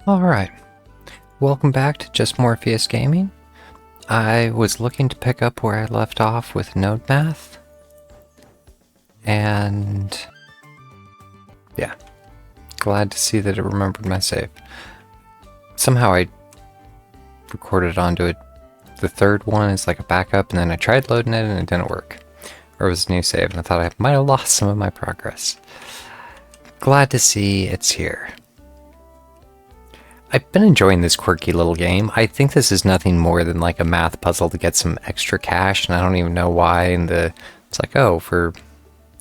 Alright, welcome back to Just Morpheus Gaming. I was looking to pick up where I left off with node math. And yeah, glad to see that it remembered my save. Somehow I recorded onto it. The third one is like a backup, and then I tried loading it and it didn't work. Or it was a new save, and I thought I might have lost some of my progress. Glad to see it's here. I've been enjoying this quirky little game. I think this is nothing more than like a math puzzle to get some extra cash, and I don't even know why. It's like, oh, for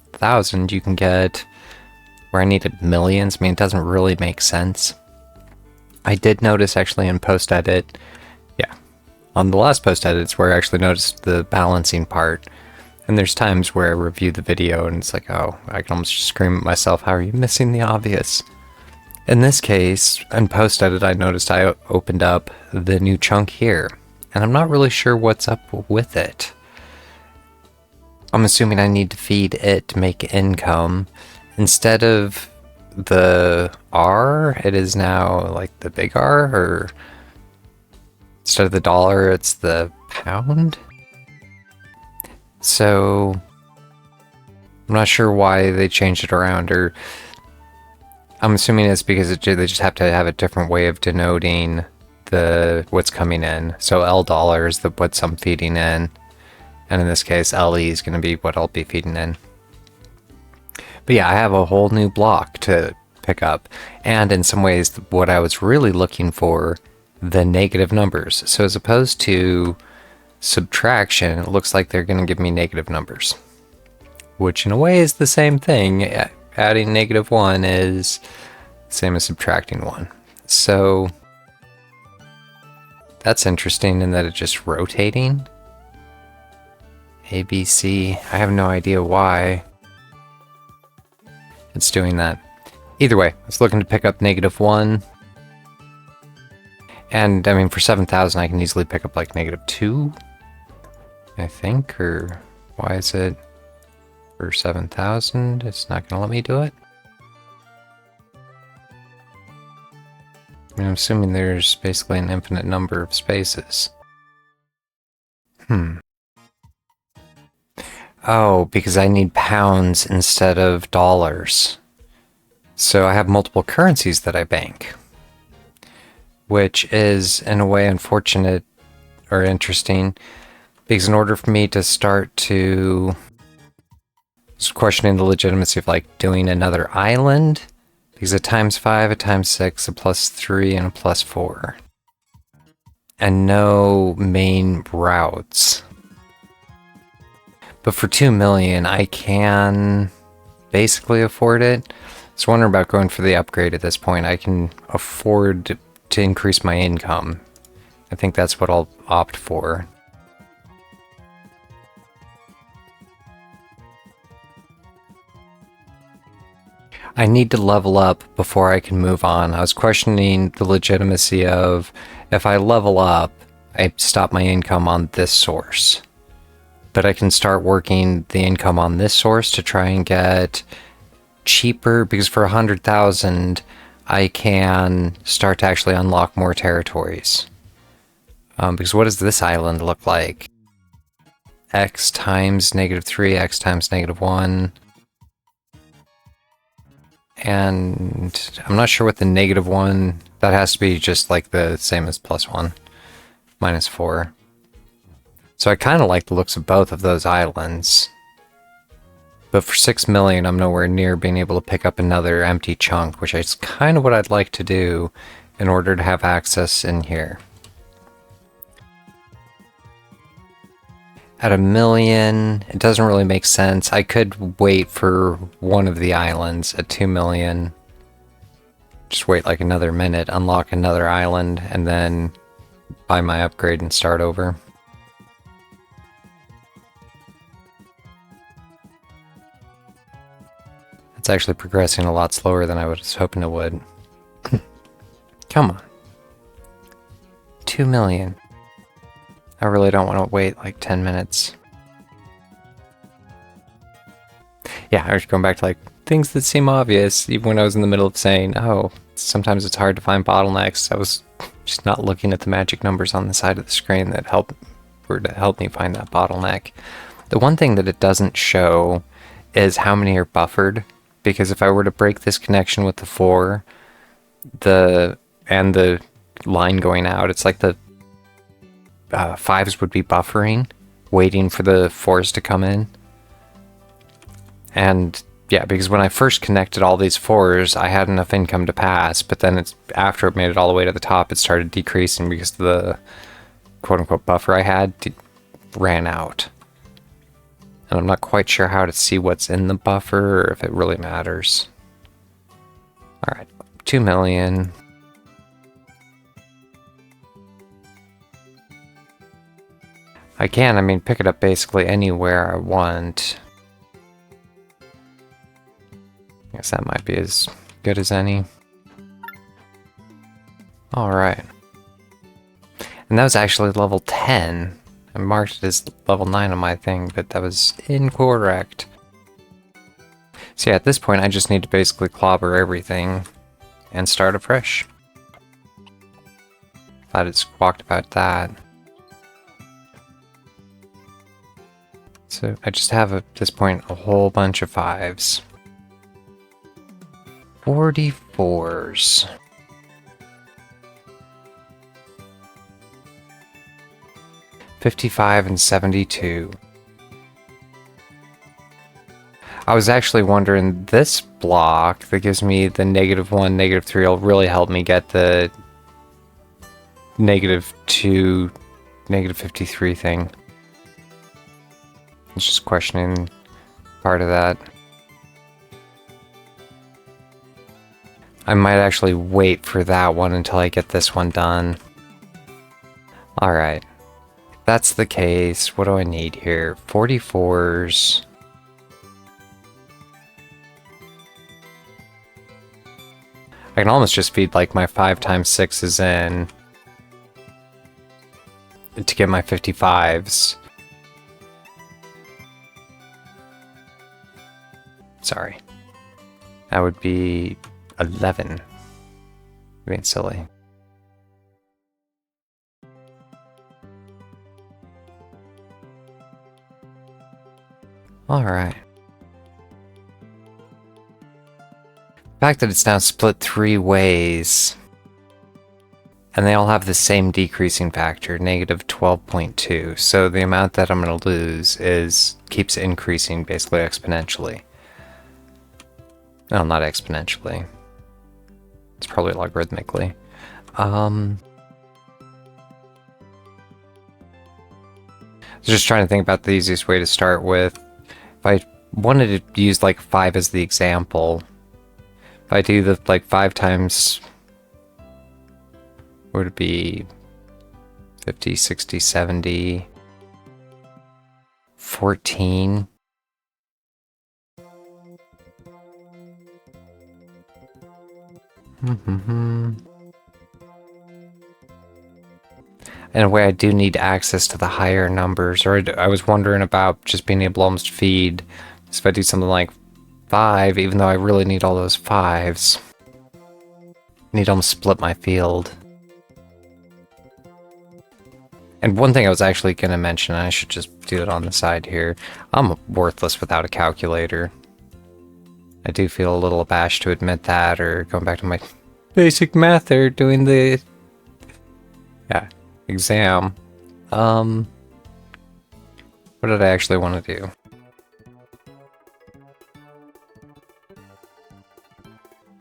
1,000 you can get where I needed millions. I mean, it doesn't really make sense. I did notice actually in post-edit, on the last post-edit, it's where I actually noticed the balancing part. And there's times where I review the video and it's like, oh, I can almost just scream at myself, how are you missing the obvious? In this case, in post-edit, I noticed I opened up the new chunk here, and I'm not really sure what's up with it. I'm assuming I need to feed it to make income. Instead of the R, it is now like the big R, or instead of the dollar, it's the pound. So I'm not sure why they changed it around, or I'm assuming it's because they just have to have a different way of denoting what's coming in. So $L is what I'm feeding in, and in this case LE is going to be what I'll be feeding in. But yeah, I have a whole new block to pick up, and in some ways what I was really looking for, the negative numbers. So as opposed to subtraction, it looks like they're going to give me negative numbers, which in a way is the same thing. Adding -1 is the same as subtracting 1. So that's interesting in that it's just rotating. A, B, C. I have no idea why it's doing that. Either way, I was looking to pick up -1. And I mean, for 7,000, I can easily pick up like -2, I think, or why is it for 7,000? It's not going to let me do it. I mean, I'm assuming there's basically an infinite number of spaces. Oh, because I need pounds instead of dollars. So I have multiple currencies that I bank, which is in a way unfortunate or interesting, because in order for me to start to questioning the legitimacy of like doing another island, because a ×5, a ×6, a +3, and a +4, and no main routes. But for 2 million, I can basically afford it. So wondering about going for the upgrade at this point. I can afford to increase my income. I think that's what I'll opt for. I need to level up before I can move on. I was questioning the legitimacy of, if I level up, I stop my income on this source. But I can start working the income on this source to try and get cheaper, because for 100,000, I can start to actually unlock more territories. Because what does this island look like? X times -3, X times -1. And I'm not sure what the -1, that has to be just like the same as +1, -4. So I kind of like the looks of both of those islands. But for 6 million, I'm nowhere near being able to pick up another empty chunk, which is kind of what I'd like to do in order to have access in here. At 1 million, it doesn't really make sense. I could wait for one of the islands at 2 million. Just wait like another minute, unlock another island, and then buy my upgrade and start over. It's actually progressing a lot slower than I was hoping it would. Come on. 2 million. I really don't want to wait like 10 minutes. Yeah, I was going back to like things that seem obvious, even when I was in the middle of saying, oh, sometimes it's hard to find bottlenecks. I was just not looking at the magic numbers on the side of the screen that were to help me find that bottleneck. The one thing that it doesn't show is how many are buffered, because if I were to break this connection with the 4, and the line going out, it's like the 5s would be buffering, waiting for the 4s to come in. And yeah, because when I first connected all these 4s, I had enough income to pass, but then after it made it all the way to the top, it started decreasing because the quote-unquote buffer I had ran out. And I'm not quite sure how to see what's in the buffer or if it really matters. Alright, 2 million. I can, pick it up basically anywhere I want. I guess that might be as good as any. Alright. And that was actually level 10. I marked it as level 9 on my thing, but that was incorrect. So yeah, at this point I just need to basically clobber everything and start afresh. Glad it squawked about that. So I just have at this point a whole bunch of 5s. 44s. $55 and $72. I was actually wondering, this block that gives me the -1, -3 will really help me get the -2, -53 thing. I was just questioning part of that. I might actually wait for that one until I get this one done. Alright. If that's the case, what do I need here? 44s. I can almost just feed like my 5x6s in to get my 55s. Sorry. That would be 11. Being silly. Alright. The fact that it's now split 3 ways, and they all have the same decreasing factor, -12.2, so the amount that I'm going to lose keeps increasing basically exponentially. No, not exponentially. It's probably logarithmically. I was just trying to think about the easiest way to start with. If I wanted to use like 5 as the example, if I do the like 5 times, would it be 50, 60, 70, 14? In a way, I do need access to the higher numbers, or I was wondering about just being able to almost feed. So if I do something like 5, even though I really need all those 5s, I need to almost split my field. And one thing I was actually going to mention, I should just do it on the side here, I'm worthless without a calculator. I do feel a little abashed to admit that, or going back to my basic math there, doing the exam. What did I actually want to do?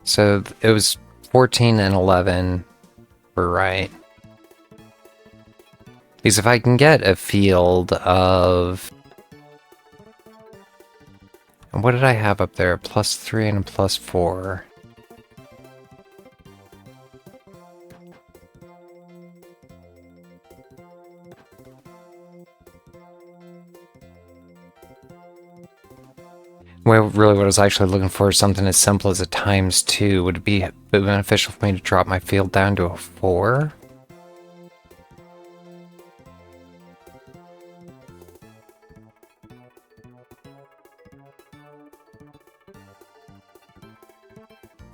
So it was 14 and 11 were right. Because if I can get a field of... What did I have up there? +3 and +4. Well, really what I was actually looking for is something as simple as a ×2. Would it be beneficial for me to drop my field down to a 4?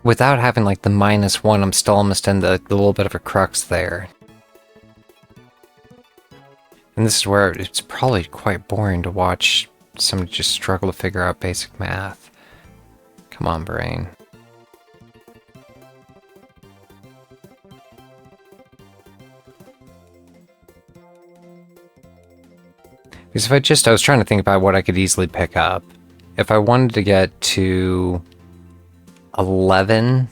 without having like the -1, I'm still almost in the little bit of a crux there. And this is where it's probably quite boring to watch somebody just struggle to figure out basic math. Come on, brain. Because if I was trying to think about what I could easily pick up. If I wanted to get to 11,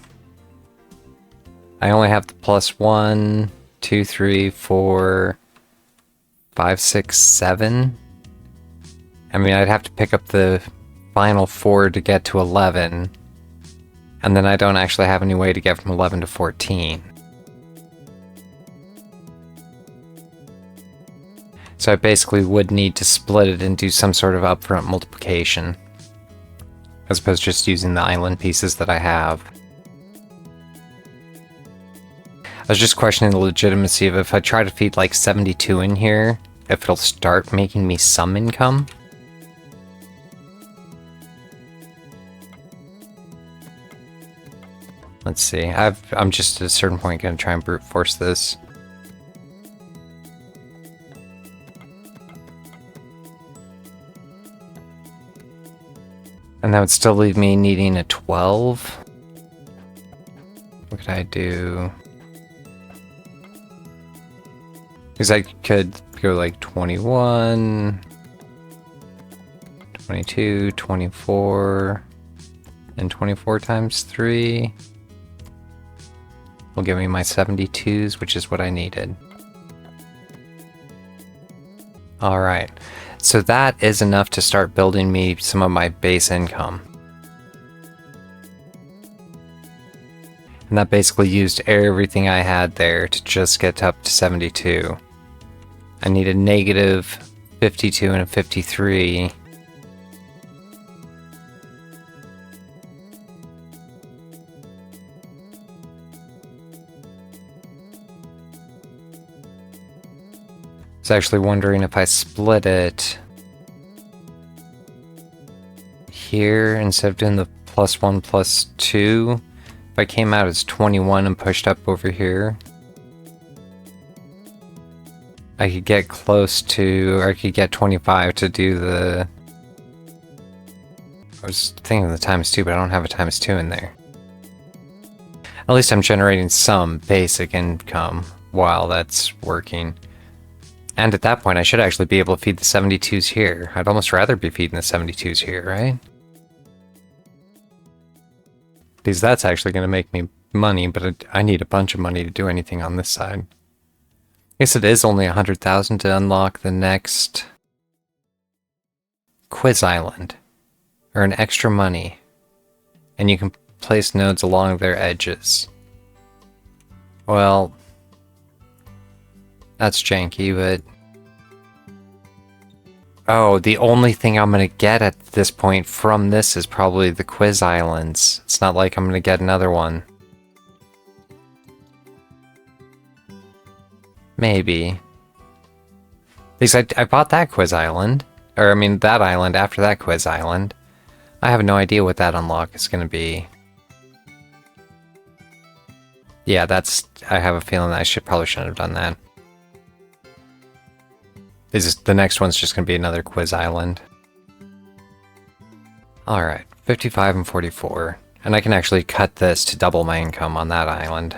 I only have the +1, 2, 3, 4, 5, 6, 7. I mean, I'd have to pick up the final 4 to get to 11. And then I don't actually have any way to get from 11 to 14. So I basically would need to split it and do some sort of upfront multiplication, as opposed to just using the island pieces that I have. I was just questioning the legitimacy of if I try to feed like 72 in here, if it'll start making me some income. Let's see, I'm just at a certain point going to try and brute force this. And that would still leave me needing a 12. What could I do? Because I could go like 21, 22, 24, and 24 times 3 will give me my 72s, which is what I needed. Alright, so that is enough to start building me some of my base income. And that basically used everything I had there to just get up to 72. I need a -52 and a 53. I was actually wondering if I split it here instead of doing the +1, +2. If I came out as 21 and pushed up over here, I could get close to, or I could get 25 to do the... I was thinking of the ×2, but I don't have a ×2 in there. At least I'm generating some basic income while that's working. And at that point, I should actually be able to feed the 72s here. I'd almost rather be feeding the 72s here, right? Because that's actually going to make me money, but I need a bunch of money to do anything on this side. I guess it is only 100,000 to unlock the next Quiz Island. Or an extra money. And you can place nodes along their edges. Well... that's janky, but... oh, the only thing I'm gonna get at this point from this is probably the Quiz Islands. It's not like I'm gonna get another one. Maybe. At least I bought that Quiz Island. Or, I mean, that island after that Quiz Island. I have no idea what that unlock is gonna be. Yeah, that's... I have a feeling that I probably shouldn't have done that. The next one's just going to be another Quiz Island. Alright, 55 and 44. And I can actually cut this to double my income on that island.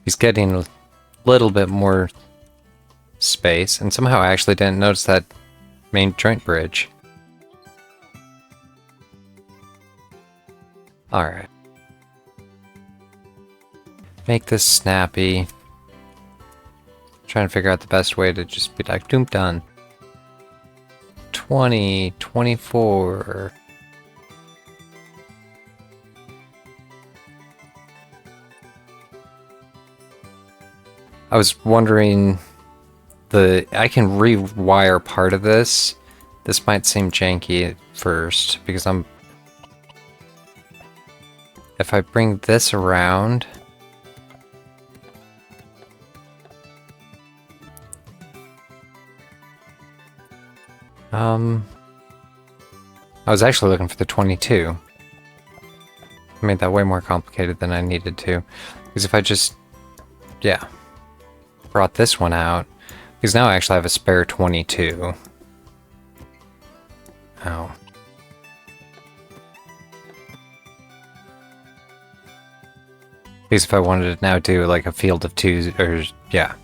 He's getting a little bit more space, and somehow I actually didn't notice that main joint bridge. Alright. Make this snappy. Trying to figure out the best way to just be like, doom, done. 20, 24. I was wondering, I can rewire part of this. This might seem janky at first, because if I bring this around... I was actually looking for the 22. I made that way more complicated than I needed to. Because if I just, yeah, brought this one out, because now I actually have a spare 22. Oh. Because if I wanted to now do like a field of twos, or yeah,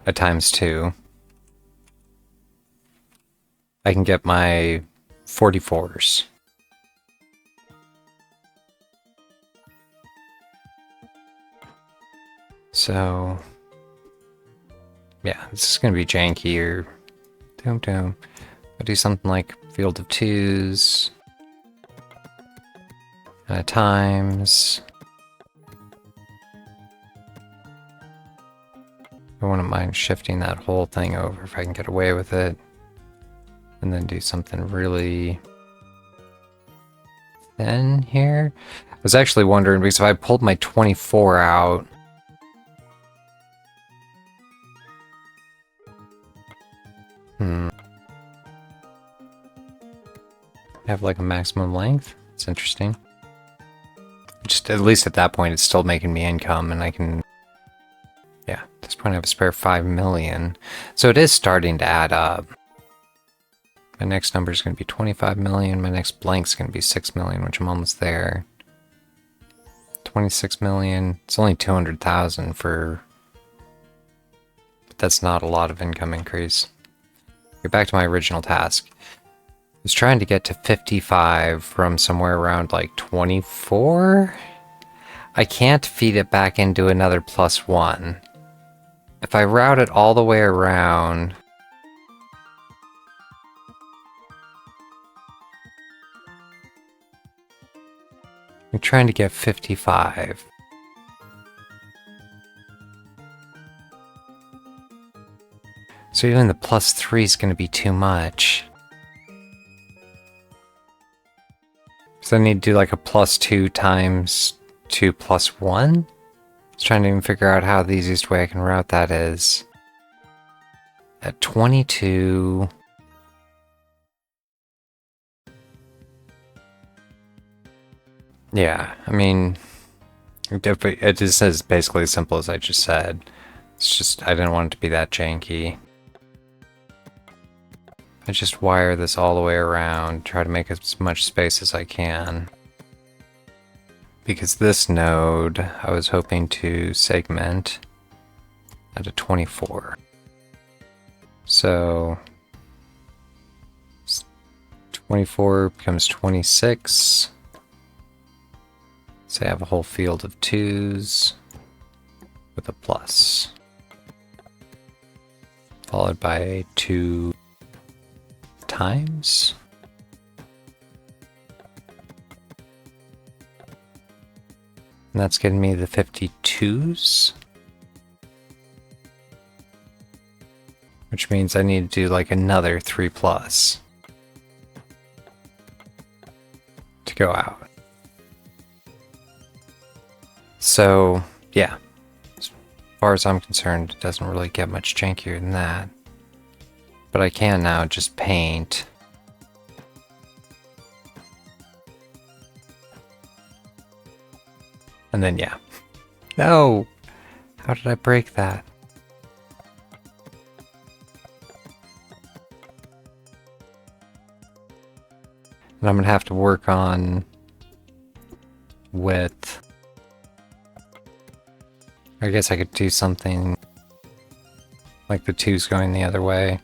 a ×2, I can get my 44s. So, yeah, this is going to be janky or doom. I'll do something like field of twos, times. I wouldn't mind shifting that whole thing over if I can get away with it. And then do something really thin here. I was actually wondering, because if I pulled my 24 out, have like a maximum length. It's interesting. Just at least at that point, it's still making me income, and I can. Yeah, at this point I have a spare 5 million. So it is starting to add up. My next number is going to be 25 million. My next blank is going to be 6 million, which I'm almost there. 26 million. It's only 200,000 for. But that's not a lot of income increase. Get back to my original task. I was trying to get to 55 from somewhere around like 24. I can't feed it back into another +1. If I route it all the way around, I'm trying to get 55. So even the +3 is going to be too much. So I need to do like a +2 times 2 + 1? I was trying to even figure out how the easiest way I can route that is. At 22... Yeah, I mean, it just is basically as simple as I just said. It's just, I didn't want it to be that janky. I just wire this all the way around, try to make as much space as I can. Because this node, I was hoping to segment at a 24. So 24 becomes 26. So I have a whole field of twos with a plus. Followed by 2 times. And that's getting me the 52s. Which means I need to do like another 3+ to go out. So, yeah. As far as I'm concerned, it doesn't really get much jankier than that. But I can now just paint. And then, yeah. No! How did I break that? And I'm gonna have to work on width. I guess I could do something like the 2's going the other way.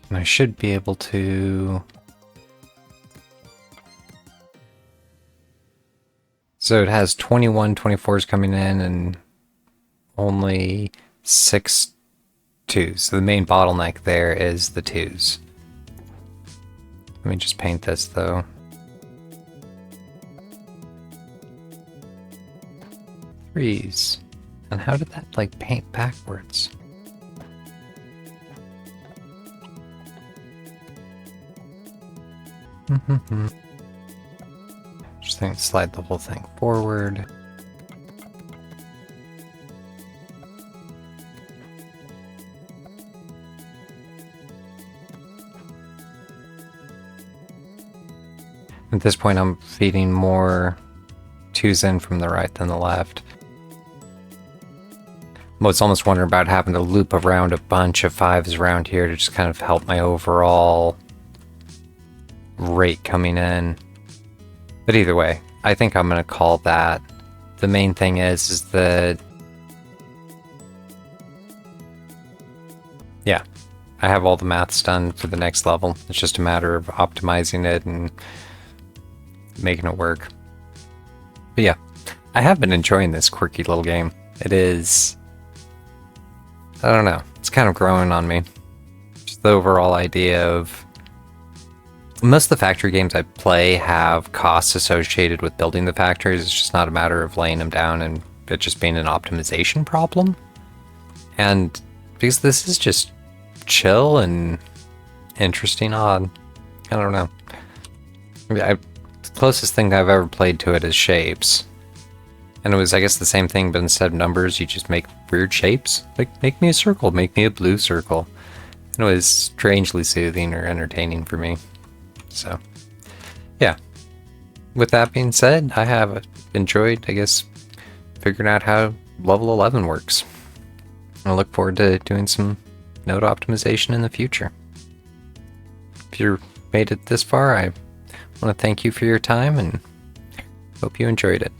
And I should be able to... So it has 21 24s coming in and only 6 2s. So the main bottleneck there is the 2s. Let me just paint this though. Threes. And how did that like paint backwards? Just slide the whole thing forward. At this point, I'm feeding more 2s in from the right than the left. I was almost wondering about having to loop around a bunch of 5s around here to just kind of help my overall rate coming in. But either way, I think I'm going to call that. The main thing is that, yeah, I have all the maths done for the next level. It's just a matter of optimizing it and making it work. But yeah, I have been enjoying this quirky little game. It is, I don't know, it's kind of growing on me. Just the overall idea of, most of the factory games I play have costs associated with building the factories. It's just not a matter of laying them down and it just being an optimization problem. And because this is just chill and interesting, odd. I don't know. The closest thing I've ever played to it is Shapes. And it was, I guess, the same thing, but instead of numbers, you just make weird shapes. Like, make me a circle, make me a blue circle. And it was strangely soothing or entertaining for me. So, yeah. With that being said, I have enjoyed, I guess, figuring out how level 11 works. I look forward to doing some node optimization in the future. If you made it this far, I want to thank you for your time and hope you enjoyed it.